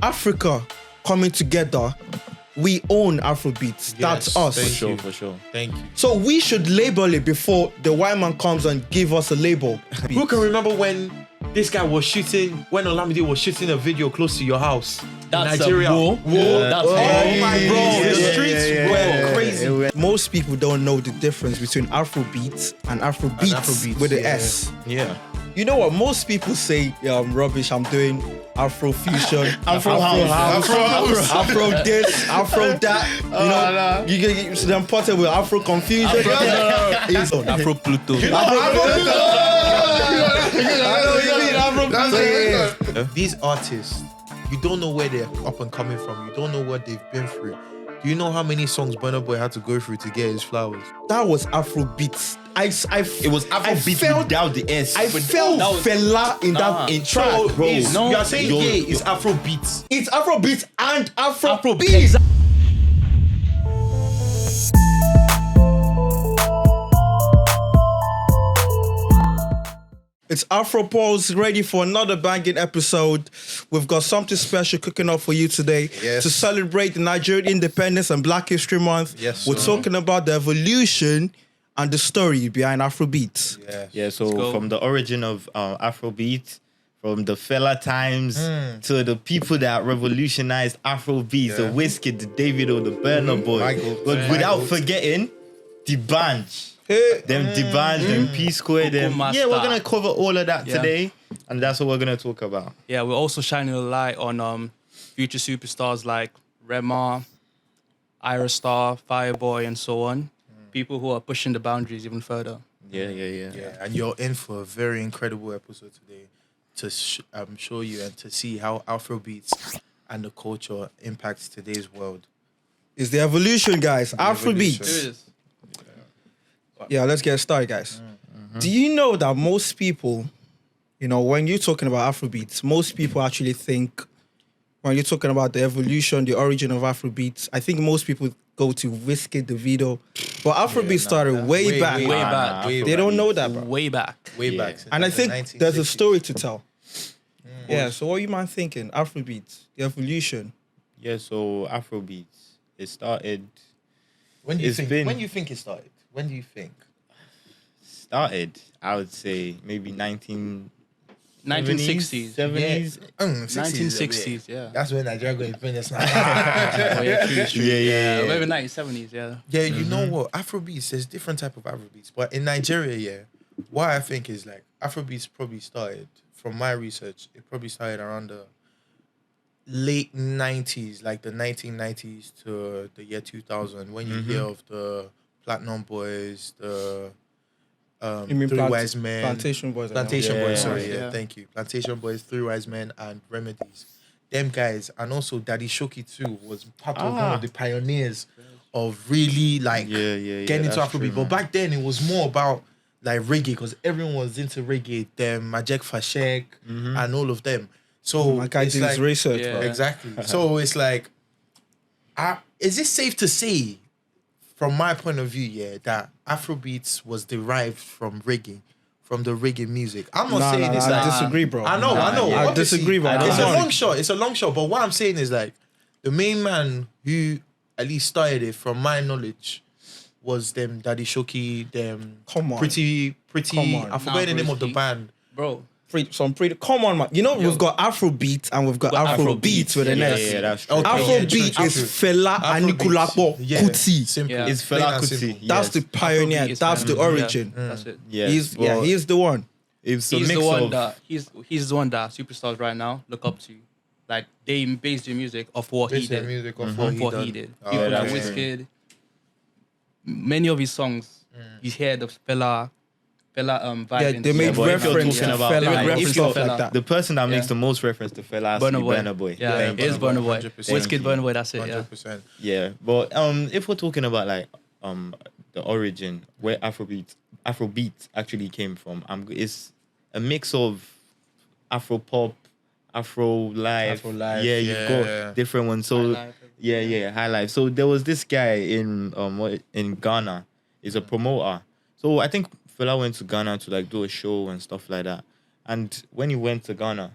Africa coming together. We own Afrobeats. That's us. For sure. Thank you. So we should label it before the white man comes and give us a label. Who can remember when this guy was shooting, when Olamide was shooting a video close to your house? That's Nigeria. War. That's Oh my bro, the Yeah, streets yeah, were yeah. crazy. Most people don't know the difference between Afrobeats and Afrobeats with the S. Yeah. You know what? Most people say, rubbish, I'm doing Afrofusion, Afro house. Afro this, Afro that. You know, you get them potted with Afro confusion. Afro Pluto. These artists, you don't know where they're up and coming from. You don't know what they've been through. Do you know how many songs Burna Boy had to go through to get his flowers? That was Afrobeats. It was Afrobeat without the S. I felt Fela in that track, bro. You are saying it's Afrobeats. It's Afrobeats and Afrobeats. It's Afro Pulse, ready for another banging episode. We've got something special cooking up for you today to celebrate the Nigerian Independence and Black History Month. Yes, we're talking about the evolution and the story behind Afrobeats. Yeah, so from the origin of Afrobeat, from the Fela times to the people that revolutionized Afrobeats, the Wizkid, the Davido, the Burna Boy, but without forgetting the Banj. Them Dibanj, them P-Square, them. Yeah, we're going to cover all of that today. And that's what we're going to talk about. Yeah, we're also shining a light on future superstars like Rema, Ira Star, Fireboy, and so on. People who are pushing the boundaries even further. Yeah. And you're in for a very incredible episode today to show you and to see how Afrobeats and the culture impacts today's world. It's the evolution, guys. Afrobeats. It is. Yeah, let's get started, guys. Do you know that most people, when you're talking about Afrobeats, most people actually think, when you're talking about the evolution, the origin of Afrobeats, I think most people go to Wizkid, Davido. But Afrobeats started way back. They don't know that, bro. Way back. Way back. And I think there's a story to tell. Yeah, so what are you man thinking? Afrobeats, the evolution. Yeah, so Afrobeats, it started... When do you think it started? When do you think? Started, I would say, maybe 1960s. 70s. 1960s, yeah. That's when Nigeria got independence now. True. Yeah. Maybe 1970s, yeah. Yeah, you know what? Afrobeats, there's different type of Afrobeats. But in Nigeria, what I think is like, Afrobeats probably started, from my research, it probably started around the late 90s, like the 1990s to the year 2000, when you hear of the Platinum Boys, the Three Wise Men. Plantation Boys. Thank you. Plantation Boys, Three Wise Men, and Remedies. Them guys, and also Daddy Shoki too, was part of one of the pioneers of really getting into Afrobeat. But back then it was more about like reggae, because everyone was into reggae. Them Majek Fashek and all of them. So my guy did his research, bro. Exactly. So it's like, is it safe to say, from my point of view, that Afrobeats was derived from reggae, from the reggae music? I'm not saying it's like... I disagree, bro. I know. I disagree, bro. It's a long shot. But what I'm saying is like, the main man who at least started it, from my knowledge, was them Daddy Shoki, them... Come on. Pretty... Come on. I forgot the name of the band. Bro. Come on, man. We've got Afrobeat and we've got Afrobeats with an S. Yeah, that's true. Afrobeat is Fela and Anikulapo Kuti. Simple. Yeah. It's Fela Kuti. That's the pioneer. That's the origin. That's it. Yes, He's the one. It's a He's mix the one of... that he's the one that superstars right now look up to. Like, they base their music off what he did. Music of What what he he did. done. People like that's Wizkid. Many of his songs, you hear the Fela vibe. Yeah, they made but if you're reference to talking about- Fela They made and reference to stuff Fela. like that. The person that makes the most reference to Fela has to be Burna Boy. Yeah, it is Burna Boy. 100%. Wizkid, Burna Boy, that's it, yeah. 100%. Yeah, but if we're talking about like the origin, where Afrobeat actually came from, it's a mix of Afro pop, Afro life. Yeah, you've got different ones. So high life. So there was this guy in Ghana. He's a promoter. So I think Fela went to Ghana to like do a show and stuff like that. And when he went to Ghana,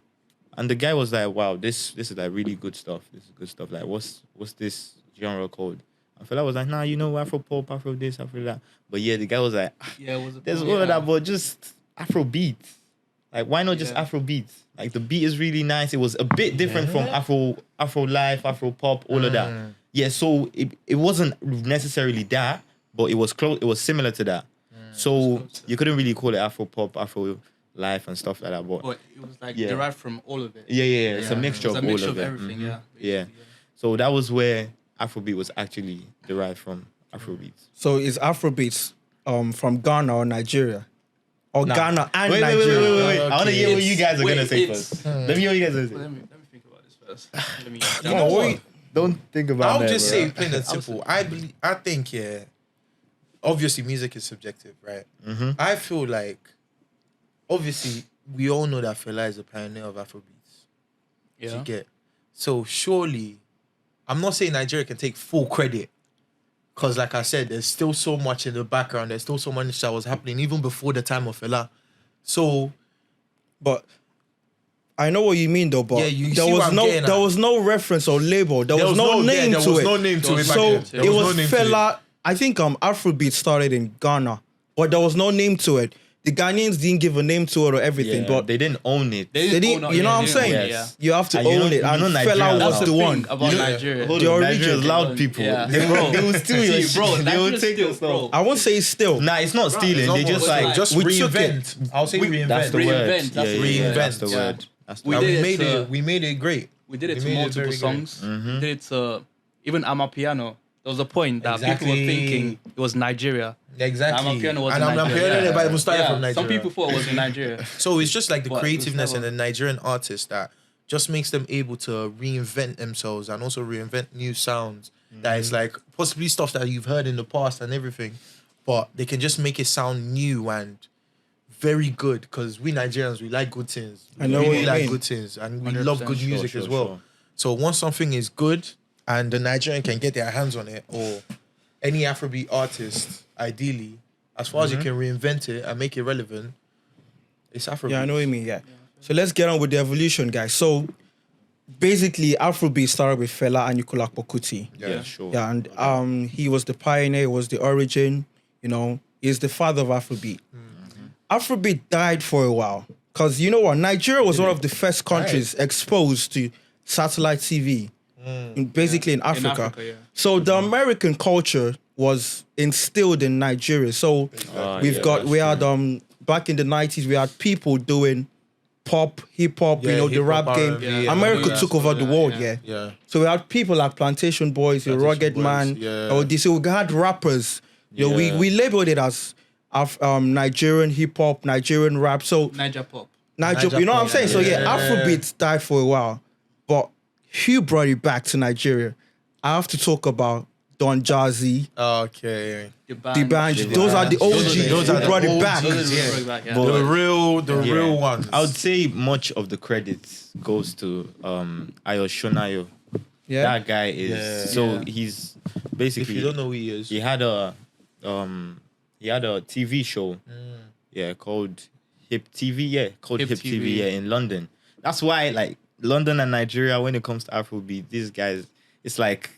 And the guy was like, wow, this is like really good stuff. This is good stuff. Like, what's this genre called? And Fela was like, nah, you know, Afro pop, Afro this, Afro that. But yeah, the guy was like, Yeah, it was a there's all of that, but just Afro beats. Like, why not just Yeah. Afro beats? Like, the beat is really nice. It was a bit different from Afro life, Afro pop, all of that. Yeah, so it wasn't necessarily that, but it was close. It was similar to that. So you couldn't really call it Afro pop, Afro life, and stuff like that. But But it was like Yeah. derived from all of it. yeah. It's a mixture It's of a all mixture of of it. everything, Mhm. yeah. Yeah. basically, So that was where Afrobeat was actually derived from. Afrobeats. So is Afrobeats from Ghana or Nigeria? Or Nah. Ghana and Wait. Nigeria? I want to hear what you guys are Wait, gonna say it's- first. Let me hear what you guys are Let gonna say. me think about this first. Let me. You know what? Don't think about I'll that, just bro. say plain and simple. I think, yeah, obviously music is subjective, right? Mhm. I feel like, obviously, we all know that Fela is a pioneer of Afrobeats. Yeah. You get. So surely, I'm not saying Nigeria can take full credit. Because like I said, there's still so much in the background. There's still so much that was happening even before the time of Fela. So, But I know what you mean though, but Yeah, you there see was what I'm no getting at. there was no reference or label. There was no name there to was it. no name to it. back So then. There it was no name to it. Fela. I think Afrobeat started in Ghana, but there was no name to it. The Ghanaians didn't give a name to it or everything, Yeah, but they didn't own it. they didn't. own it, You know yeah, what I'm they saying? didn't own it, Yes. You have to And you own know- it, and you know Nigeria- Fela That's was the the thing one. about You know- Nigeria. Hold The on, origin. Nigeria's loud people. Yeah. They will steal your See, bro, shit. They will Nigeria's take your still, stuff. bro. I won't say it's still. Nah, it's not stealing. It's They not just what- like just we took reinvent. I'll say We- reinvent. that's the word. Reinvent, that's the yeah, word. that's the Yeah. word. That's the We And word. did we it made to- it. We made it great. We did it We to made it multiple very songs. Mm-hmm. We did it to even Amapiano. There was a point that people Exactly. were thinking it was Nigeria. Exactly. Amapiano was And in I'm Nigeria. Amapiano never Yeah. even started Yeah, from Nigeria. Some people thought it was in Nigeria. So it's just like the But it was creativeness in never- the Nigerian artist that just makes them able to reinvent themselves and also reinvent new sounds. That is like possibly stuff that you've heard in the past and everything, but they can just make it sound new and very good because we Nigerians, we like good things. I know we what really you like mean. good things and we 100%. love good Sure, music sure, as well. sure. So once something is good and the Nigerian can get their hands on it, or any Afrobeat artist, ideally, as far as you can reinvent it and make it relevant, it's Afrobeat. Yeah, I know what you mean. Yeah. So let's get on with the evolution, guys. So basically, Afrobeat started with Fela and Fela Kuti. Yeah, sure. Yeah, and he was the pioneer, was the origin. You know, he's the father of Afrobeat. Afrobeat died for a while because you know what? Nigeria was one of the first countries exposed to satellite TV, basically in Africa. Africa, yeah. So the American culture was instilled in Nigeria. So we had back in the 90s we had people doing pop, hip hop, Yeah, you know, the hip-hop, rap game. R&B, yeah. America Yeah, took so over the that, world, yeah. yeah. So we had people like Plantation Boys, the Plantation Rugged Boys, Man, yeah. or this. So we had rappers. You know, we labeled it as Nigerian hip hop, Nigerian rap. So Niger pop. Nigeria, you know what I'm pop, saying? So yeah, yeah. Afrobeats died for a while, but who brought it back to Nigeria? I have to talk about Don Jazzy, Okay. the band. Those are the OGs Those who are the brought it OGs, back. Those are yeah. the bring back, yeah. But- The Yeah. real ones. I would say much of the credits goes to Ayo Shonayo. Yeah, That guy is Yeah. so Yeah. he's if basically you don't know who he is, he had a TV show called Hip TV, called Hip Hip TV, TV. in London. That's why like London and Nigeria, when it comes to Afrobeat, these guys, it's like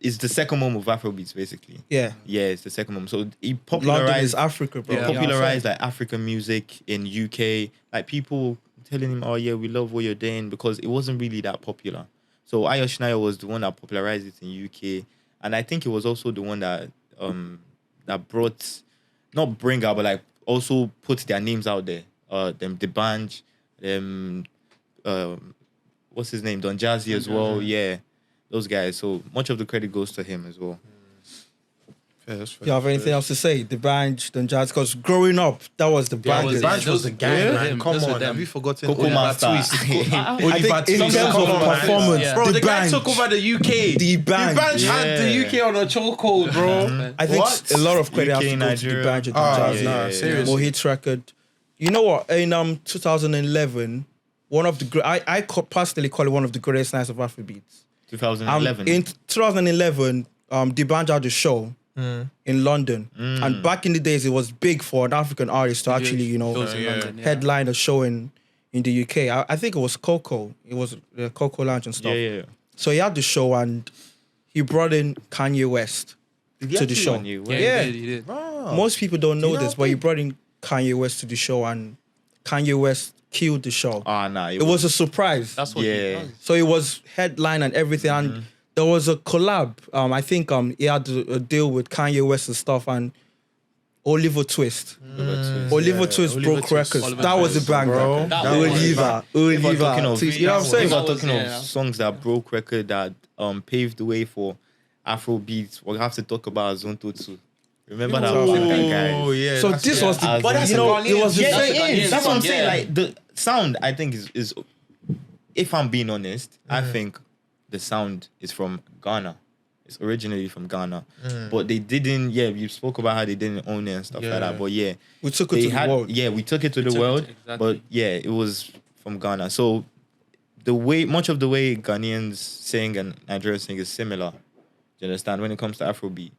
it's the second home of Afrobeats basically. yeah. Yeah, it's the second home. So he London popularized is Africa, bro. Yeah. You know what I'm popularized saying? like African music in UK. Like people telling him, "Oh yeah, we love what you're doing," because it wasn't really that popular. So Ayo Schneider was the one that popularized it in UK, and I think it was also the one that that brought, not bring out, but like also put their names out there. Them the band, what's his name, Don Jazzy as well. Yeah, those guys. So much of the credit goes to him as well. You have anything else to say? The band, Don Jazzy, because growing up, that was the band. was- Banj was the gang, yeah. man. Them, Come those were on, them. have you forgotten Coco Oliver Master. Twist? I Oliver think in Twist, terms come of on, man. performance, Yeah. Bro, the guy band. took over the UK. The band. had the Yeah. UK on a chokehold, bro. I think What? a lot of credit UK, has to go to the Nigeria. band, Don Ah, Jazzy. nah, seriously. More hits record. You know what? In 2011, one of the personally call it one of the greatest nights of Afrobeats. 2011. In 2011, the band had a show in London, and back in the days, it was big for an African artist to actually, you know, Shows in London, yeah. headline a show in in the UK. I think it was Coco. It was the Coco Lounge and stuff. Yeah. So he had the show and he brought in Kanye West Did he to the actually show. on you? Yeah, Yeah. he did. Bro. Most people don't Do you know know this, but he brought in Kanye West to the show and Kanye West killed the show. Ah, nah. It was a surprise. That's what Yeah. he does. So it was headline and everything, and there was a collab. I think he had a deal with Kanye West and stuff, and Oliver Twist. Oliver Twist Oliver broke Twist. records. Oliver That was a Twist, banger. bro. That Oliver, If we're talking Oliver. of, Twist. You know what I'm saying? if we're That was- talking yeah. of songs that broke record that paved the way for Afrobeats, we'll have to talk about Zontotsu. Remember that one, guys? Oh, yeah. So that's this it. was the, As But that's you a know, Ghanaian it was the Yeah, That's it a Ghanaian is. That's what I'm song, saying. yeah. Like the sound, I think is if I'm being honest, I think the sound is from Ghana. It's originally from Ghana, but they didn't. Yeah, you spoke about how they didn't own it and stuff like Yeah. that. But yeah, we took it they to had. the world. Yeah, we took it to the took it world, to- exactly. but yeah, it was from Ghana. So much of the way Ghanaians sing and Nigerians sing is similar. Do you understand when it comes to Afrobeat?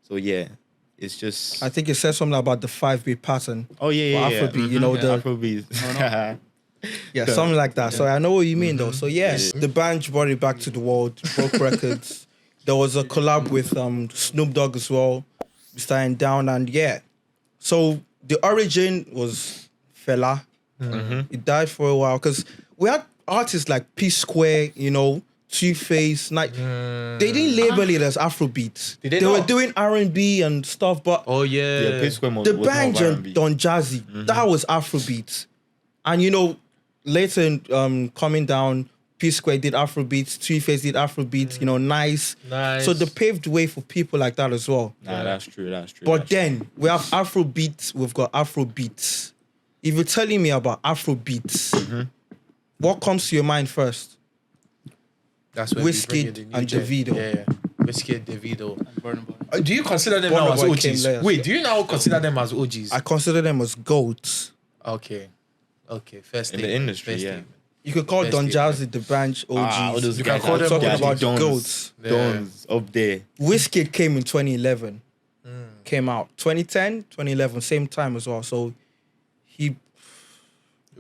So yeah, it's just. I think it says something about the 5-beat pattern. Oh yeah, for yeah, yeah. Afrobeat, you know, the- Afrobeat. Yeah, something like that. So I know what you mean, though. So yeah, the band brought it back to the world, broke records. There was a collab with Snoop Dogg as well, starting down, and yeah. So the origin was Fela. He died for a while because we had artists like P Square, you know, Two-Face. Like they didn't label it as Afrobeat. Did they were not? doing R&B and stuff, but Oh, yeah. Yeah, P-Square was the more band R&B. Don Jazzy, that was Afrobeat. And you know, later coming down, P Square did Afrobeats, Two-Face did Afrobeats, you know, nice. Nice. So they paved way for people like that as well. Nah, that's true. That's true. But that's then we have Afrobeats, we've got Afrobeats. If you're telling me about Afrobeats, what comes to your mind first? That's when we Wizkid bring in the new and gen. Davido. Yeah. Wizkid, Davido. Burna Boy. Do you consider them Burna now as Boy came OGs? later. Wait, do you now consider them as OGs? I consider them as goats. Okay. First In the statement, industry, first yeah. statement. You could call Best Don statement. Jazzy the branch OGs. all those You guys can call are them talking OGs. about the Dons, goats. Dons up there. Wizkid came in 2011. Came out 2010, 2011, same time as well. So he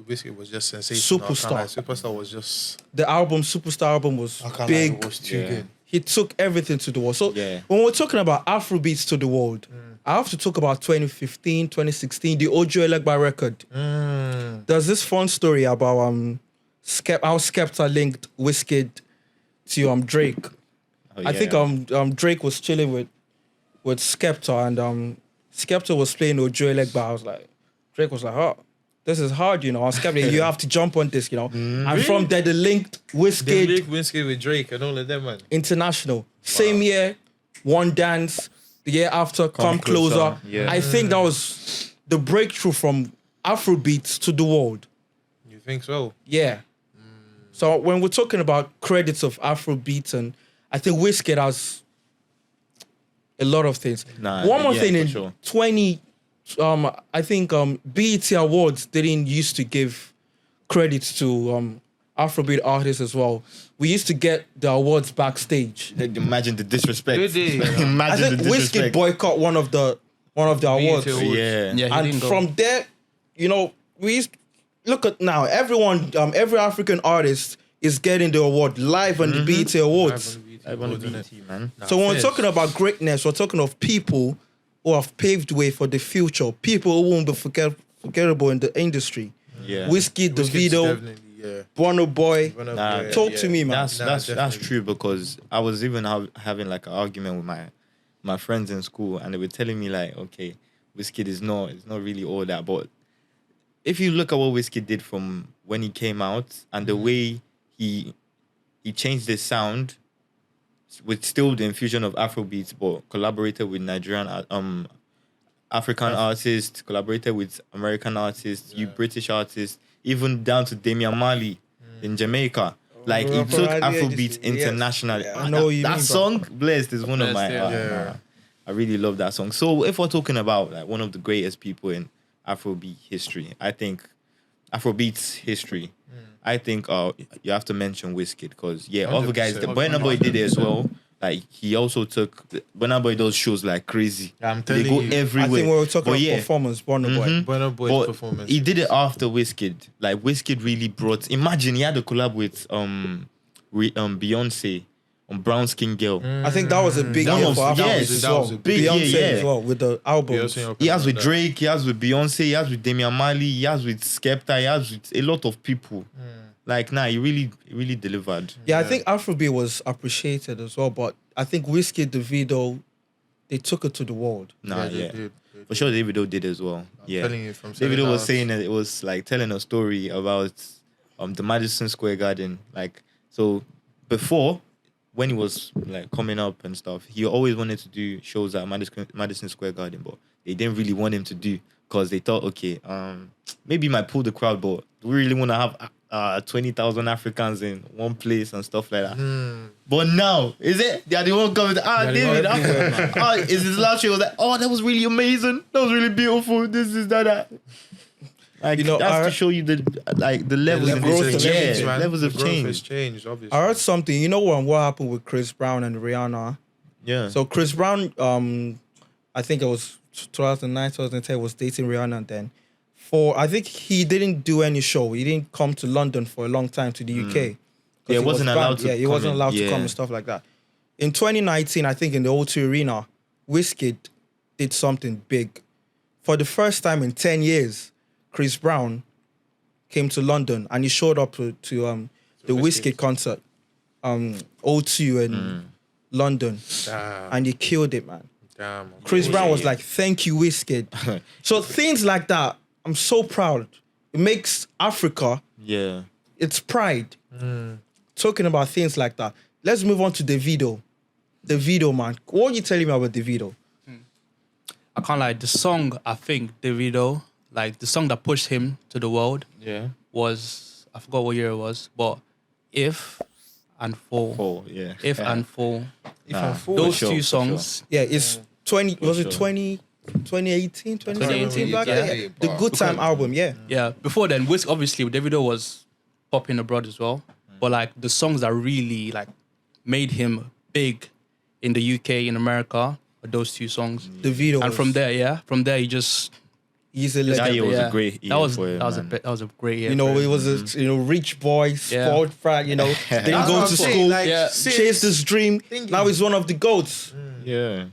Wizkid was just sensational. Superstar. I can't lie. Superstar was just the album, Superstar album was I can't lie, big. it was too Yeah. good. He took everything to the world. So Yeah. when we're talking about Afrobeats to the world, I have to talk about 2015, 2016, the Ojo Elegba record. There's this fun story about how Skepta linked Wizkid to Drake. Oh, I yeah. think Drake was chilling with Skepta and Skepta was playing Ojo Elegba. I was like, Drake was like, oh, this is hard, you know. On Skepta, you have to jump on this, you know. And from there, they linked They Wizkid linked Wizkid with Drake and all of them, man. International. Same year, One Dance. The year after, Come Closer. Yeah. I think that was the breakthrough from Afrobeats to the world. You think so? Yeah. So when we're talking about credits of Afrobeats, and I think Wizkid has a lot of things. Nah, One more yeah, thing for in sure. 20, I think BET Awards didn't used to give credits to Afrobeat artists as well. We used to get the awards backstage. Imagine the disrespect. Did they? I Imagine think the Wizkid disrespect. boycott one of the awards. Awards. Yeah. Yeah, he And didn't go. from there, you know, we used look at now. Everyone, every African artist is getting the award live on the BET Awards. I want to be man. So when we're Fizz. talking about greatness, we're talking of people who have paved way for the future. People who won't be forgettable in the industry. Yeah. Wizkid, Wizkid's Davido, definitely, yeah. Burna Boy. Nah, Yeah, Talk yeah. to me, man. That's definitely. true because I was even having like an argument with my friends in school, and they were telling me like, okay, Wizkid is not really all that, but if you look at what Wizkid did from when he came out and the way he changed his sound with still the infusion of Afrobeats, but collaborated with Nigerian African artists, collaborated with American artists, you British artists, even down to Damian Marley in Jamaica. Like he took Afrobeats internationally. Yeah, I know what you that mean, song, Blessed, is one of my. Blessed, yeah. Yeah. I really love that song. So if we're talking about like one of the greatest people in Afrobeat history, I think Afrobeats history, I think you have to mention Wizkid because other guys, the 100%. Burna Boy did it as well, like he also took Burna Boy does shows like crazy. I'm They telling go you. everywhere. I think we were talking But about yeah. performance, Burna Boy. Burna Boy's But performance. he did it after Wizkid. Like Wizkid really brought. Imagine he had a collab with Beyonce on Brown Skin Girl. I think that was a big That year was- for Afrobeats yes, as that well. was a big Beyonce year, as well with the albums. Beyonce He has with that. Drake, he has with Beyonce, he has with Damian Marley, he has with Skepta, he has with a lot of people. Like, he really delivered. Yeah, I think Afrobeat was appreciated as well, but I think Wizkid, Davido, they took it to the world. they Yeah. did. For sure, Davido did as well. Yeah. Telling you from Davido was Senegal. saying that it was like telling a story about the Madison Square Garden. Like, so before, when he was like coming up and stuff, he always wanted to do shows at Madison Square Garden, but they didn't really want him to do because they thought, okay, maybe he might pull the crowd, but we really want to have 20,000 Africans in one place and stuff like that. But now, is it? They are the one coming. David, is his last show? Was like, that was really amazing. That was really beautiful. This is that. Like, that's to show you the levels of growth growth. of Yeah, change, levels of The growth has change. changed, obviously. I heard something. You know what happened with Chris Brown and Rihanna? Yeah. So Chris Brown, I think it was 2009, 2010, was dating Rihanna then. I think he didn't do any show. He didn't come to London for a long time to the UK. 'Cause Yeah, he wasn't was allowed banned. to Yeah, he come wasn't in. allowed to Yeah. come and stuff like that. In 2019, I think in the O2 Arena, Wizkid did something big. For the first time in 10 years, Chris Brown came to London and he showed up to the Wizkid concert, O2 in London, Damn. and he killed it, man. Damn. Chris Brown was like, "Thank you, Wizkid." So things like that, I'm so proud. It makes Africa, Yeah. it's pride. Talking about things like that. Let's move on to Davido. Davido, man. What are you telling me about Davido? I can't lie. The song, I think, Davido, like the song that pushed him to the world Yeah. was, I forgot what year it was, but If and Fall. Oh, yeah. If and Fall. For Those sure, two for songs. Yeah, it's 20, was it sure. 2018, 2017? 2018, Back yeah. then? Yeah. The Good Time album, yeah. Yeah, before then, obviously, Davido was popping abroad as well. But like the songs that really like made him big in the UK, in America, are those two songs. Davido. And from there, he just he's a That legend. year was a great year that was for him, man. that was a great year. You know, for it him. was a rich boy, spoiled frat, didn't That's go what to I'm saying, school, like, Yeah. chased his dream. Now he's one of the GOATs. Yeah.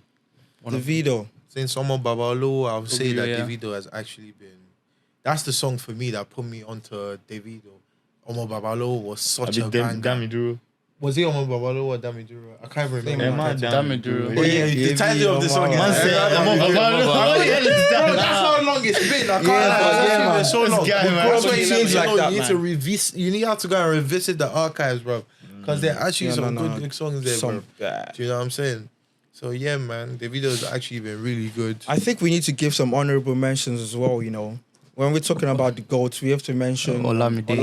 Davido. Since Omo Babalo, I would say that yeah. Davido has actually been. That's the song for me that put me onto Davido. Omo Babalo was such a banger. Damiduro. Was he Omo Babalo or Damiduro? I can't remember. Damiduro. Oh, yeah, the title of the song is. Man said, Bro, Damiduro. that's how long it's been. I can't Yeah, lie. yeah, man. It's been so long. guy, man. That's Bro, why you things never like know, that, you need to man. revisit. You need to go and revisit the archives, bro, because there are actually Yeah, some no, good songs there, bro. bad. Do you know what I'm saying? So yeah, man, Davido's actually been really good. I think we need to give some honorable mentions as well, When we're talking about the GOATs, we have to mention Olamide. as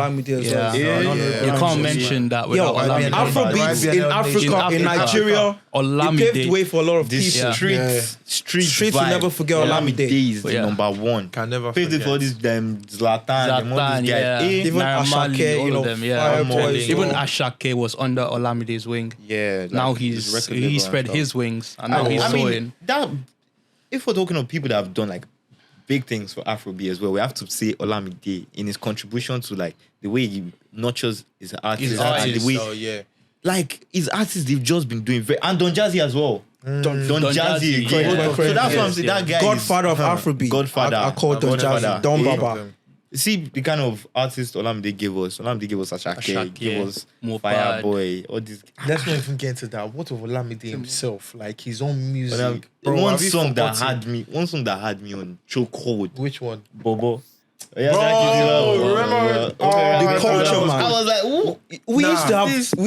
well. Yeah. An honorable You can't mention. mention that Yo, without Olamide. Afrobeats in Africa, in Nigeria, it Olamide. paved way for a lot of This people. street Streets will never forget Olamide. is the Yeah. number one. Can never Paved it forget. for this Zlatan, them all Zlatan, these yeah. guys. Even Naira Marley, Ashake, all of them, yeah. Fireboy, Even Ashake was under Olamide's wing. Yeah. like Now his record label he and spread stuff. his wings, and now he's I mean, soaring. that if we're talking of people that have done like big things for Afrobeat as well, we have to say Olamide in his contribution to like the way he nurtures his artists and the way Oh yeah. like his artists they've just been doing very and Don Jazzy as well. Don Jazzy Jazzy, again. yeah. So that's what I'm Yes, saying. yeah. That guy Godfather is, of Afrobeat. Godfather. I call Don Godfather. Jazzy, Don Yeah. Baba. See the kind of artist Olamide gave us. Olamide gave us Ashake, Ashake, gave us Mohbad. Fireboy, all these. Let's not even get into that. What of Olamide himself? Like his own music. One have you song that forgotten? had me on chokehold. Which one? Bobo. Yeah, remember? The culture, man. I was like, ooh. We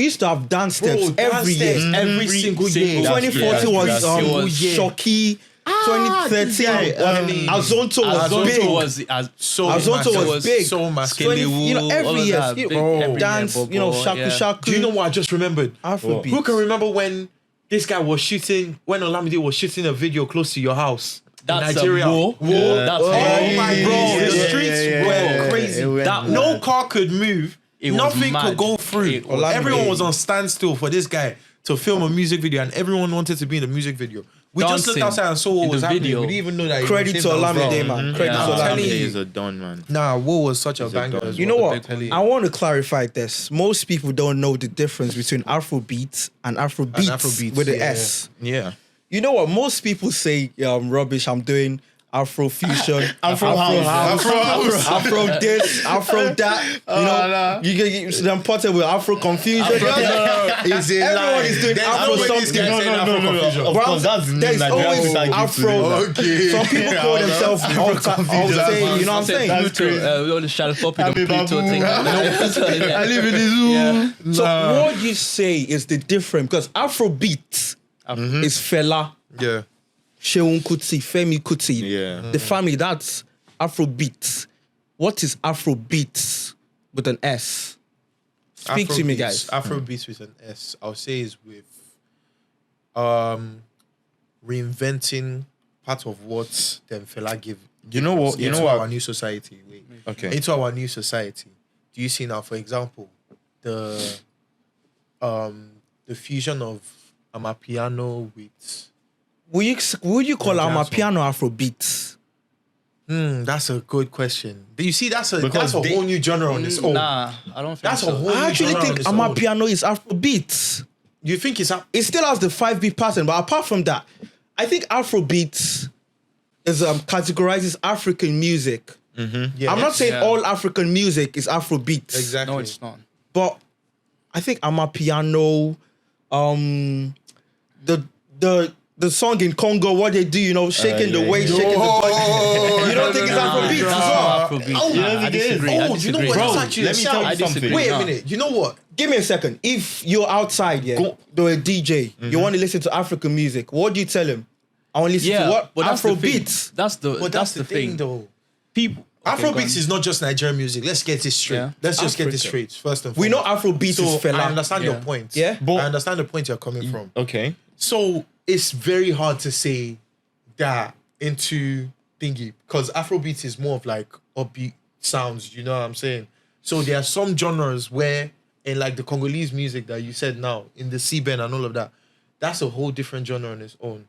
used to have dance steps every year. Every single year. 2014 was Yeah. Shoki. 2013 Azonto was big. Azonto was big. So masculine. 20, every year, dance, shaku yeah. shaku. Do you know what I just remembered? Afrobeat. Who can remember when this guy was shooting, when Olamide was shooting a video close to your house? That's in Nigeria. War. War. That's Oh my bro, the yeah, streets yeah, were yeah, crazy. yeah, That yeah. no car could move It was Nothing mad. could go through. Everyone was on standstill for this guy to film a music video, and everyone wanted to be in the music video. We just looked Dancing outside and saw what in was the happening. video. We didn't even know that. Credit to Olamide, man. Credit Yeah. to I'm telling Olamide. you. He's a don, man. Nah, Wo was such a banger. done. as You know well, what? tell you. I want to clarify this. Most people don't know the difference between Afrobeat and Afrobeats Afrobeats, with the yeah. S. Yeah. You know what? Most people say rubbish. I'm doing Afrofusion, Afro house. Afro this, Afro that. You know, you get them potted with Afro confusion. Is it Everyone is doing Afro something. Of course, that's the name There's that always Nigerian people Afro. Okay. Some people call themselves Alta, you know what I'm saying? That's crazy. All the shadow popping the Happy Pluto Babu. thing. I live in the zoo. Yeah. So what you say is the difference because Afrobeat is Fela, Yeah. Seun Kuti, Femi Kuti. Yeah. The family, that's Afrobeat. What is Afrobeat with an S? Speak to me, guys. Afrobeats with an S, I'll say is with reinventing part of what them fella give. You know what? You into know our what? new society. Wait. Okay. Into our new society. Do you see now, for example, the fusion of Amapiano with Would you call Yeah, Amapiano Afrobeat? that's a good question. Do you see that's a Because whole new genre on its own. Nah, I don't think That's so. a whole I new actually genre think on its own. Amapiano is Afrobeat. You think it's It still has the 5-beat pattern, but apart from that, I think Afrobeat is categorizes African music. yeah, I'm not saying Yeah. all African music is Afrobeat. exactly. No, it's not. But I think Amapiano, the song in Congo, what they do, you know, shaking the yeah, waist, yeah. shaking the body. You don't think it's Afrobeat as well? Afrobeat. Oh, Nah, I disagree. I Oh, you know disagree. what? That's Bro, actually let me tell you I something. disagree. Wait a Nah. minute. You know what? Give me a second. If you're outside, yeah, you're a DJ, you want to listen to African music, what do you tell him? I want to listen to Yeah, what? but that's the thing. Afrobeat. That's the thing. though. People. Okay, go on. Afrobeats is not just Nigerian music. Let's get this straight. Yeah. Let's just get this Africa. straight first and We know foremost. Afrobeat So is Fela. I understand your Yeah. point. Yeah? But I understand the point you're coming from. Okay. So it's very hard to say that into thingy because Afrobeat is more of like upbeat sounds. You know what I'm saying? So there are some genres where, in like the Congolese music that you said now, in the C-band and all of that, that's a whole different genre on its own.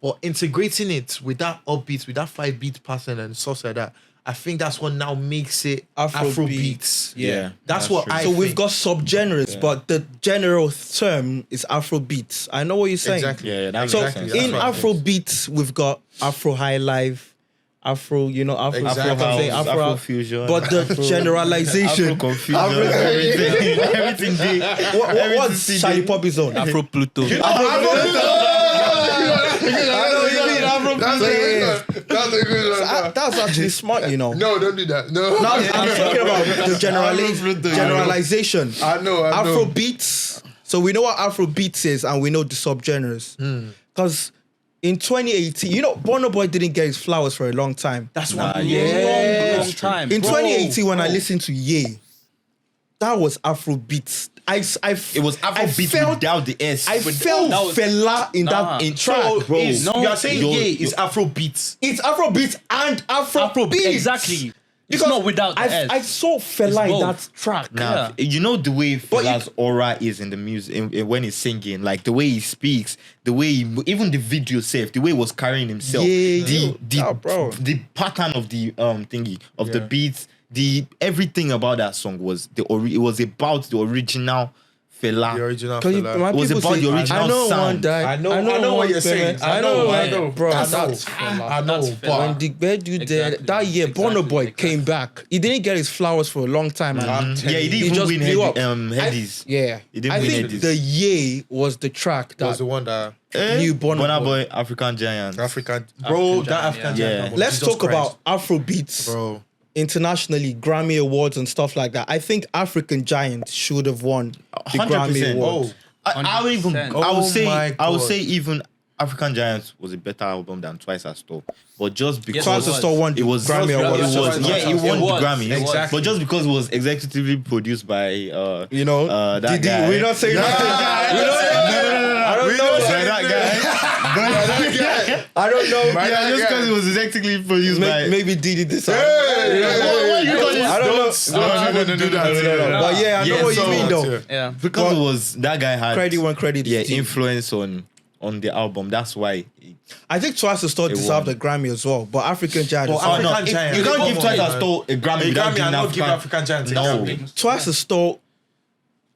But integrating it with that upbeats, with that 5-beat pattern and stuff like that, I think that's what now makes it Afrobeats. Yeah. That's what true. I So we've think. got subgenres, but the general term is Afrobeat. I know what you're saying. Exactly. Yeah, that So makes sense. That's in what I think. Afrobeat, we've got Afro High Life, Afro, you know, Afro, Exactly. I'm saying Afro Afro, house, Afrofusion, but the Afro generalization. confusion, everything, everything. What's Charlie Poppy's own? Afro Pluto. That's actually smart, you know. No, don't do that. No. Now I'm talking about the generalization. I know. Afrobeats. So we know what Afrobeats is, and we know the subgenres. Because in 2018, you know, Burna Boy didn't get his flowers for a long time. That's what. Long time. In Bro, 2018, when I bro. listened to Ye, that was Afrobeats. It was Afrobeat without the S. I felt that was- Fela in Nah. that track, So bro. is- No, you are saying yo- Ye is Afrobeats. It's Afrobeats and Afrobeats. Exactly. It's Because not without the S. I saw Fela in both. that track. Now, you know the way But Fela's aura is in the music when he's singing, like the way he speaks, the way even the video self, the way he was carrying himself, Yeah, bro. the pattern of the thingy of the beats, the everything about that song was it was about the original Fela. The original. Because Fela. my It was people about say, the original I know sound. one die. I know what you're saying. I know. Bro, I know. that's Fela. I know, That's but When the bed you there, Exactly. that year, Burna Boy Exactly. came back. He didn't get his flowers for a long time. Man. I'm Yeah, telling he you. didn't He even just win blew up. headies. Yeah, He didn't I win think Eddies. the Ye was the track That was that the one that new Burna Boy. Boy, African Giant. African, bro. That African. Giant, yeah. Giant, Let's Jesus talk Christ. about Afrobeats bro. internationally, Grammy Awards and stuff like that. I think African Giant should have won the 100%. Grammy Awards. I would even. 100%. I would Oh say. my I would God. say even African Giants was a better album than Twice as Tall, but just because Twice as Tall won the it was Grammy it Awards. was, yeah, it won It was. the Grammy, Exactly. but just because it was executively produced by You know, that Didi, guy. we're not saying nothing. I don't know. By that guy. I don't know. Yeah, just because it was technically produced by. Maybe Didi this. What you call it? I don't know. Don't do that. No. But yeah, I know what you mean though. Yeah. Because it was that guy had Credit when credit is due. influence on the album. That's why. I think Twice the Store deserved the Grammy as well, but African Giant. But African Giant. You can't give Come Twice on, a Store a Grammy without Grammy and not give African. African Giant. No. Twice the Store.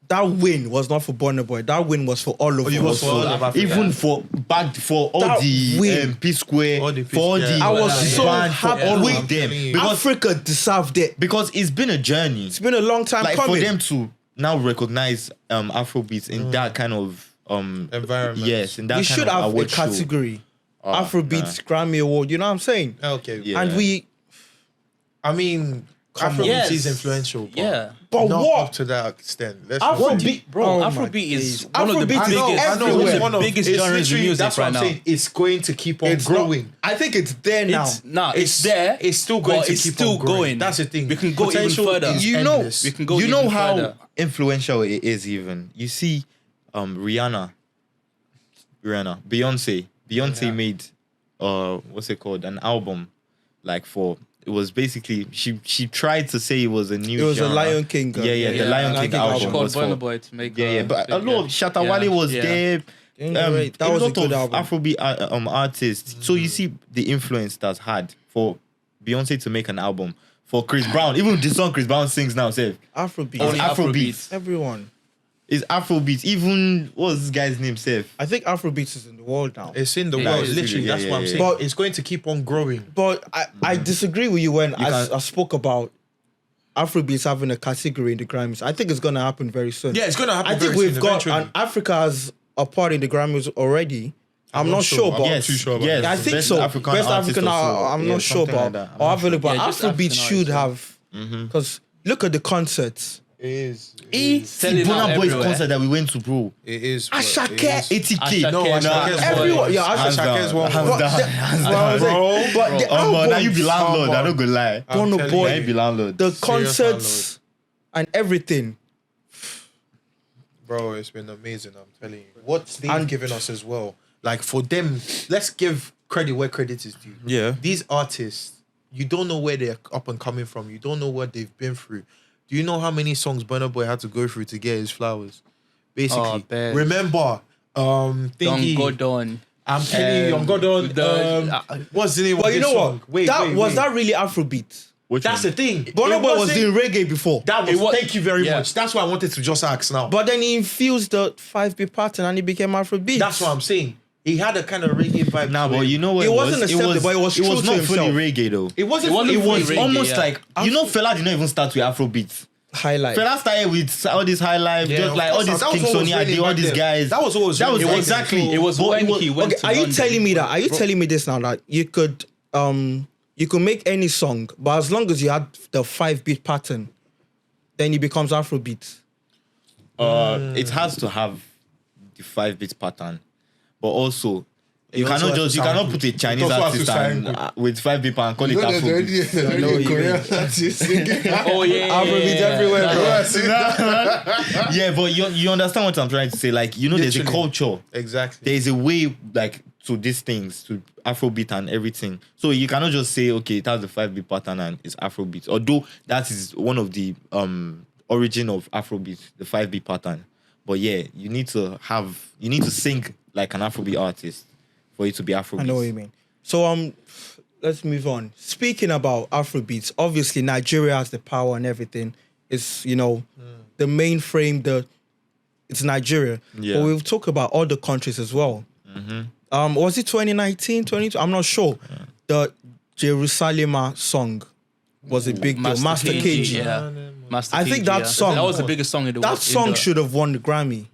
That win was not for Burna Boy. That win was for all of us. it was for all of Africa. Even for all That the win. P Square, All the P for Square. the I was so band, for happy. all We- of them Because- because Africa deserved it. it's been a journey. It's been a long time Like coming. for them to now recognize Afrobeats in that kind of Environment. Yes, in that we kind should of have a award show. category. Afrobeats Grammy Award. You know what I'm saying? Okay. Yeah. And we. I mean, Come on. Afrobeat Yes. is influential. But Yeah. But not what? up to that extent. Let's Afrobeat, Bro, oh my Afrobeat is days. one of the Afrobeat is biggest, everywhere. one of One the of- biggest it's genres of literally- music that's what right I'm now. saying. It's going to keep on It's growing. not- I think it's there now. It's there. It's still going but to it's keep still on growing. going. That's the thing. We can go even Potential further. is You know, endless. We can go you know even how further. influential it is. Even you see, Rihanna, Beyonce Yeah. made what's it called, an album, like for. It was basically she tried to say it was a new. It was a genre. Lion King. Yeah, the Lion King album She called was for. Burna Boy to make. Yeah, but a lot of Shatta Wale was there. That was a lot good of album. Afrobeat artists. So you see the influence that's had for Beyonce to make an album. For Chris Brown, even the song Chris Brown sings now, say Afrobeat. Only Afrobeats. Everyone. It's Afrobeats. Even what's this guy's name, Seth? I think Afrobeats is in the world now. It's in the Yeah, world. it's Literally, yeah, that's yeah, what I'm yeah. saying. But- It's going to keep on growing. But I disagree with you when I can't- spoke about Afrobeats having a category in the Grammys. I think it's going to happen very soon. Yeah, it's going to happen I think very we've soon, got, eventually. and Africa has a part in the Grammys already. I'm not sure, I'm but not too sure about yes, that. I think Best so. African Best artist African, or so. I'm Yeah, not sure something about. like that. I'm Or not sure. available. Yeah, just Afrobeats African should artists, have, because look at the concerts. It is. See Selling out Burna Boy's everywhere. concert that we went to, bro. It is. Ashake. 80K. Ashake, No, Ashake's Ashake's one. Everyone, yeah, Hands Ashake's down. one. Hands But down. the- Hands what I was down. saying, but the Now you be albums, landlord. I Come don't go lie. I'm Burna telling Boy, Now you be landlord. the Serious concerts and everything. Bro, it's been amazing. I'm telling you. What they've And- given us as well. Like for them, let's give credit where credit is due. Yeah. These artists, you don't know where they're up and coming from. You don't know what they've been through. Do you know how many songs Burna Boy had to go through to get his flowers? Basically, Oh, bet. remember, Don't thingy. go down. I'm telling you, I'm God on. What's the name But of you this know song? what? Wait, that wait, was wait. that really Afrobeat? Which That's one? the thing. Burna It Boy was wasn't- doing reggae before, That was. It was- Thank you very yeah. much. That's why I wanted to just ask now. but then he infused the 5-beat pattern and he became Afrobeat. That's what I'm saying. He had a kind of reggae vibe. Nah, to but it. you know what? It wasn't accepted, but it was true to not fully himself. reggae though. It wasn't. It wasn't It was fully reggae, almost yeah. like Fela did not even start with Afrobeat. highlight. Fela started with all this high life, Yeah, just of like all course. these That was King what was Sonny raining Ade, all back these then. guys. That was what was raining back then. exactly. It was But when he went Okay, to are you London. telling me that? Are you telling me this now that you could make any song, but as long as you had the 5-beat pattern, then it becomes Afrobeat. It has to have the 5-beat pattern, but also you also cannot has to cannot sound put good. a Chinese It also has artist to sound and, good. with 5-beat and call it No, there's already, Afrobeat. there's already know a what you Korean mean. artist singing. Oh yeah, Afrobeat everywhere, bro. Yeah, but you understand what I'm trying to say? Like, you know, there's a Literally. culture. Exactly. There's a way, like, to these things, to Afrobeat and everything. So you cannot just say, okay, it has the 5-beat pattern and it's Afrobeat. Although that is one of the origin of Afrobeat, the 5-beat pattern. But yeah, you need to sing like an Afrobeat artist for it to be Afrobeat. I know what you mean. So let's move on. Speaking about Afrobeats, obviously Nigeria has the power and everything. It's the mainframe. It's Nigeria. Yeah. But we'll talk about other countries as well. Was it 2019, 22? I'm not sure. The Jerusalem song was a big deal. Master KG. Yeah. Master I think KG, that yeah. song- That was the biggest song in the world. That song should have won the Grammy.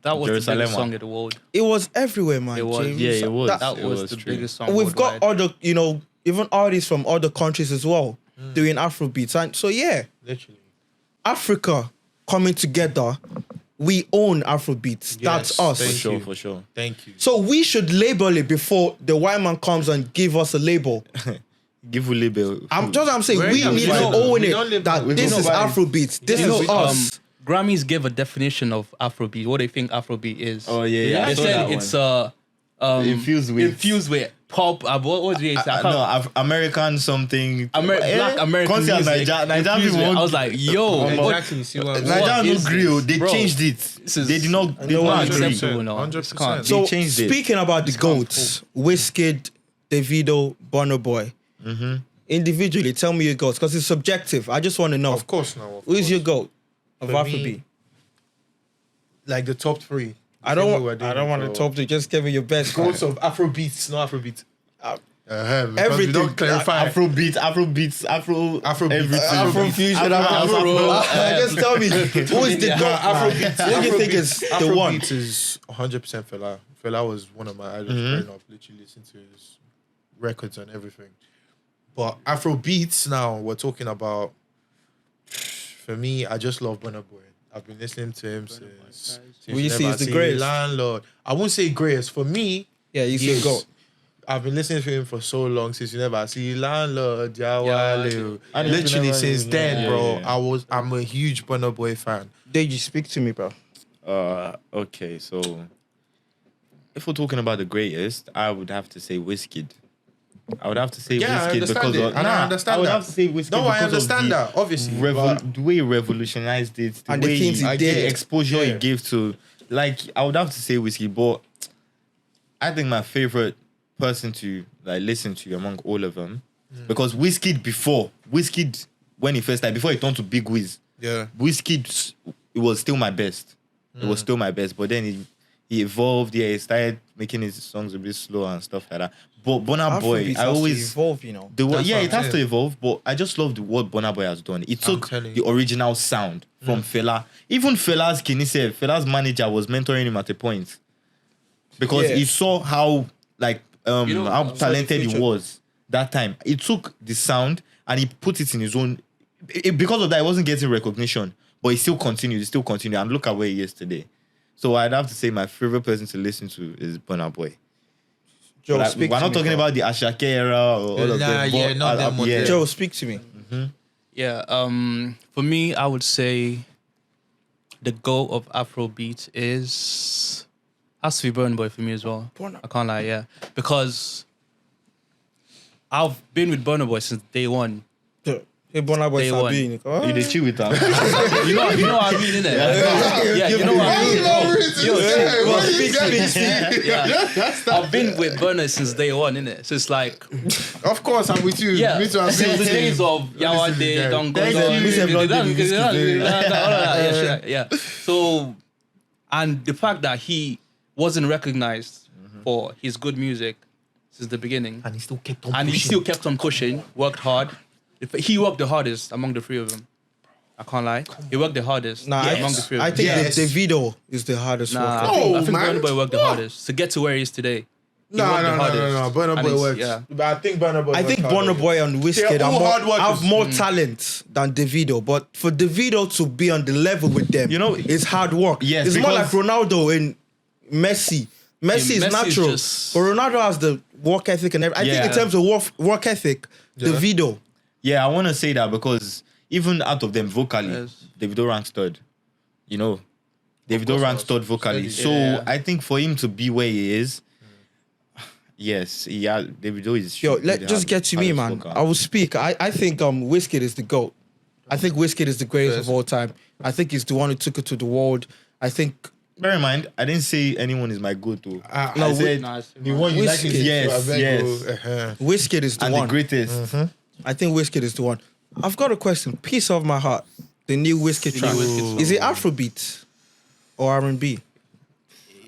That was the Jerusalem. biggest song in the world. It was everywhere, man. It was. Yeah, it was. That- That It was was the true. biggest song. We've got worldwide. other, even artists from other countries as well doing Afrobeats. And so, yeah, Literally. Africa coming together, we own Afrobeats. That's Yes, us. thank For sure, you. for sure. Thank you. So we should label it before the white man comes and give us a label. Give a label. I'm saying Where we do we need to find own it? We it don't live- that we this don't is buy it. Afrobeats. This You is know, us. Grammys gave a definition of Afrobeat. What they think Afrobeat is. Oh, yeah, yeah. I They saw said that it's infused with pop. What do you say? I can't- no, American something. Black American Consider music. Nigeria infused people with- I want- was like, yo, Exactly. You see what I'm saying? Nigeria no is grill. this, They bro? changed it. This is They did not agree. 100%. No, 100%. can't. So changed it. speaking about the goats, Wizkid, Davido, Burna Boy. Individually, tell me your goats because it's subjective. I just want to know Of course, now. who's your goat of For Afrobeat. me, like the top three. I don't want to top two. Just give me your best. Goats of Afrobeats, not Afrobeat. Because everything. we don't clarify. Afrobeat, Afro everything. Afrofusion, just tell me who is the goat. Afrobeat. Who do you think is the one? Afrobeat is 100% Fela. Fela was one of my idols growing up. Literally listened to his records and everything. But Afrobeats now, we're talking about. For me, I just love Burna Boy. I've been listening to him since Will you say Never he's the Seen greatest? Landlord. I won't say greatest. For me, Yeah, he's your goat. I've been listening to him for so long since You Never See Landlord, Yeah, Jawale. I didn't Literally never- since then, yeah, bro. yeah. I'm a huge Burna Boy fan. Did you speak to me, bro? Okay, so if we're talking about the greatest, I would have to say Wizkid. I would have to say Yeah, I Wizkid understand because it. of, And I understand I would that. have to say Wizkid No, I because of understand the that, obviously. but the way he revolutionized it, the And the way things he did. the exposure he Yeah. gave to, like, I would have to say Wizkid, but I think my favorite person to like listen to among all of them, because Wizkid when he first started, before he turned to Big Wiz, yeah. Wizkid, it was still my best. It was still my best, but then he evolved. Yeah, he started making his songs a bit slow and stuff like that. But Burna Boy, Afrobeats I has to always evolve, you know. That's yeah, what it I'm has to saying. evolve, but I just love what Burna Boy has done. It took telling the you. original sound from Fela. Even Fela's Kinise, Fela's manager was mentoring him at a point because Yeah. he saw how You know, how I'm sorry, talented he future. was that time. He took the sound and he put it in his own. Because of that, he wasn't getting recognition, but he still continued. And look at where he is today. So I'd have to say my favorite person to listen to is Burna Boy. Joe, But speak we're to not me, talking bro. about the Ashake era or all of Nah, them. yeah, but not them ones there. Joe, speak to me. Yeah, for me, I would say the goal of Afrobeat has to be Burna Boy for me as well. Burna- I can't lie, yeah, because I've been with Burna Boy since day one. Hey, Burna Boy Day one. Sabine. You did chill with them. You know what I mean, innit? Yeah, you know what I mean, bro. Yeah, I've been with Burna since day one, innit? So it's like, Of course, I'm with you. yeah, Me too. I'm since the saying days of Yawa Listen, Day, guys. Don't Go Thank Down, you. Mr. Blondie, yeah. And the fact that he wasn't recognized for his good music since the beginning, And he still kept on and he pushing. still kept on pushing, worked hard. He worked the hardest among the three of them. I can't lie. He worked the hardest Nah, among the three of I them. think Yes. that Davido is the hardest Nah, worker. I think man. Burna Boy worked the What? hardest to get to where he is today. He No. worked the hardest. Burna And Boy he's- works. Yeah. But I think Burna Boy. I think works Burna harder. Boy and Wizkid They're all hard workers. have more talent than Davido, but for Davido to be on the level with them, You know, it's hard work. yes, it's more like because- Ronaldo and Messi. Messi is Messi is natural, just- but Ronaldo has the work ethic and everything. I think in Yeah. terms of work ethic, Davido. Yeah, I want to say that because even out of them vocally, Yes. Davido ranks third. You know, Davido course ranks not. third vocally. Steady. So Yeah. I think for him to be where he is, yes, yeah, Davido is. Yo, really let's just get to me, man. I will speak. I think Wizkid is the GOAT. I think Wizkid is the greatest of all time. I think he's the one who took it to the world. I think Bear in mind, I didn't say anyone is my go-to. No, I said the one you like Wizkid. is Yes, yes. Wizkid is the and one. the greatest. I think Wizkid is the one. I've got a question. Piece of my heart. The new Wizkid track. Wizkid song. Is it Afrobeat or R&B?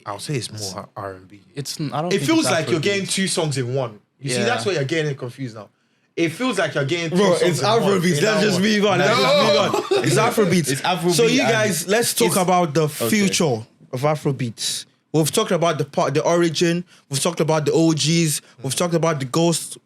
I'll say it's more R&B. It's. I don't. It think feels it's like you're Afrobeat. getting two songs in one. You see, Yeah. that's where you're getting confused now. It feels like you're getting two Bro, songs it's in one. Afrobeats. In Let's that just one. move on. Let's just move on. It's Afrobeats. It's Afrobeat So you and guys, let's talk it's- about the future of Afrobeats. We've talked about the origin. We've talked about the OGs. We've talked about the goats.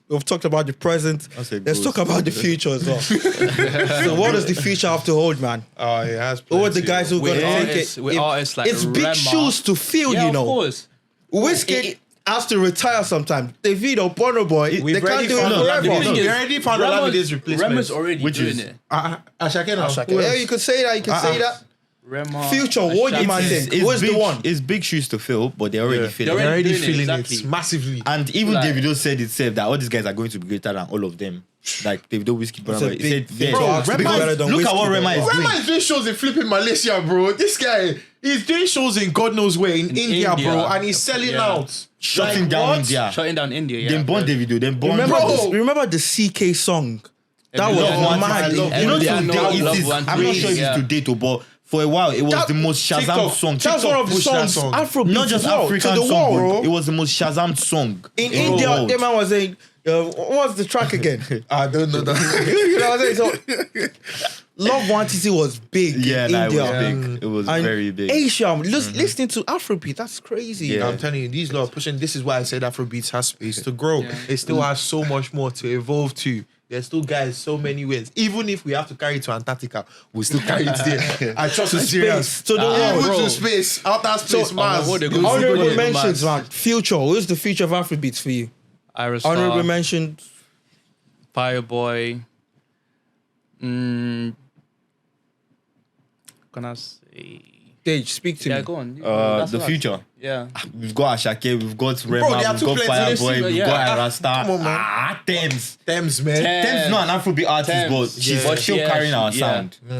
We've talked about the present. I said Let's ghost. talk about the future as well. So what does the future have to hold, man? Oh, it has Who are the plenty. guys who are With gonna artists- take it? with artists like It's big Rema. shoes to fill, Yeah, you of know. course. Wizkid has to retire sometime. Davido, Burna Boy, they can't do it forever. The thing They is, already found Olamide's replacement. Rema's already Which doing is- it. Ashake now. Yeah, you could say that. You could say that. Rema, Future, what do you man Ashanti. think? Who's the big, one? It's big shoes to fill, but they're already filling. They're They're already doing it, feeling exactly. it massively. And even Like- Davido said itself that all these guys are going to be greater than all of them. Like Davido, Wizkid, Burna It's a Boy. He big said, thing yeah, to ask to be Rema- better than look at Wizkid, what Rema though. is doing. Rema is doing shows in flipping Malaysia, bro. This guy, he's doing shows in God knows where, in India, India. bro, and he's selling Yeah. out. Shutting Like, down what? India. Shutting down India. Yeah. Then born Davido. Then born. Bro. Remember the CK song? That was Love mad. One, You know, Yeah, today no, it Love is. One I'm not Three, sure if yeah. it's today, too, but for a while it was That- the most Shazam TikTok- song. That was one of the Push that songs. song. Afrobeats Not just as well, African to the song, wall, but bro. it was the most Shazam song In the India, world. the man was saying, what was the track again? I don't know that. You know what I'm saying? So, Love Quantity was big Yeah, in nah, it India. was big. It was And very big. Asia, listening to Afrobeat, that's crazy. Yeah. I'm telling you, these lot are pushing. This is why I said Afrobeats has space to grow. Yeah. It still has so much more to evolve to. There's still guys, so many ways. Even if we have to carry it to Antarctica, we'll still carry it there. I trust To Nigerians. space, to the Even world. to space, outer space, Mars. what they go- We'll still go Honorable there. mentions, man. Future. Who's the future of Afrobeats for you? Iris Honorable Star, mentions. Fireboy. Can I say? Dage, speak to Yeah, me. go on. That's The what I- future. Yeah. We've got Ashake, we've got there Rema, are we've two got players in this Fireboy, team, we've yeah. got Arasta. Come on, man. Tems. Thames, man. Thames. Tems not an Afrobeat artist, Tems. but she's Yeah. still Yeah, carrying our yeah. sound. Yo,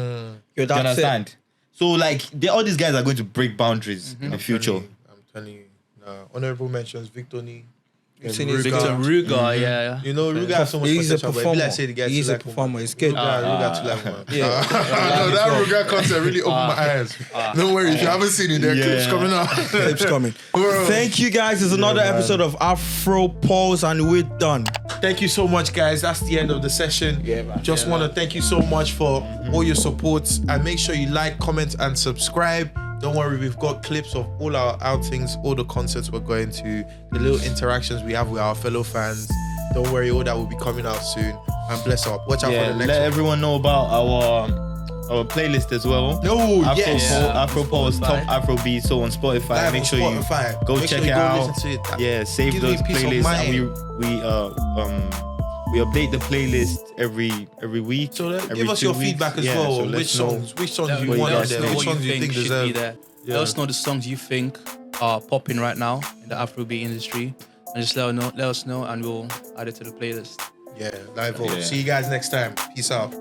Do that's you understand? So like, all these guys are going to break boundaries in the future. I'm telling you. Honorable mentions, Victor Nee. seen his Victor Ruga. Ruga, yeah. You know, Ruga has so much He's a potential. But performer. I say the guy He's too a like him. performer. It's good. Ruga too like man. Yeah. No, that Ruga concert really opened my eyes. Don't worry, if you haven't seen it, there are clips Yeah. coming out. Clips coming. Bro. Thank you guys. It's another man. episode of Afro Pulse, and we're done. Thank you so much, guys. That's the end of the session. Just want to thank you so much for all your supports, and make sure you like, comment, and subscribe. Don't worry, we've got clips of all our outings, all the concerts we're going to, the little interactions we have with our fellow fans. Don't worry, all that will be coming out soon. And bless up. Watch out for Yeah, the next let one. everyone know about our playlist as well. No, yes. Afropulse, top Afrobeat. So on Spotify, Live make on sure Spotify. you go Make check sure you it go out. listen to it. Yeah, save Gives me those peace of playlists, mind. and we update the playlist every week. So every give us 2 your weeks. feedback as Yeah, well. so On let which us know. songs Let you want us there, know which what songs you think should be deserve. there. Let us know the songs you think are popping right now in the Afrobeat industry, and just let us know, and we'll add it to the playlist. Yeah, live vote. Yeah. See you guys next time. Peace out.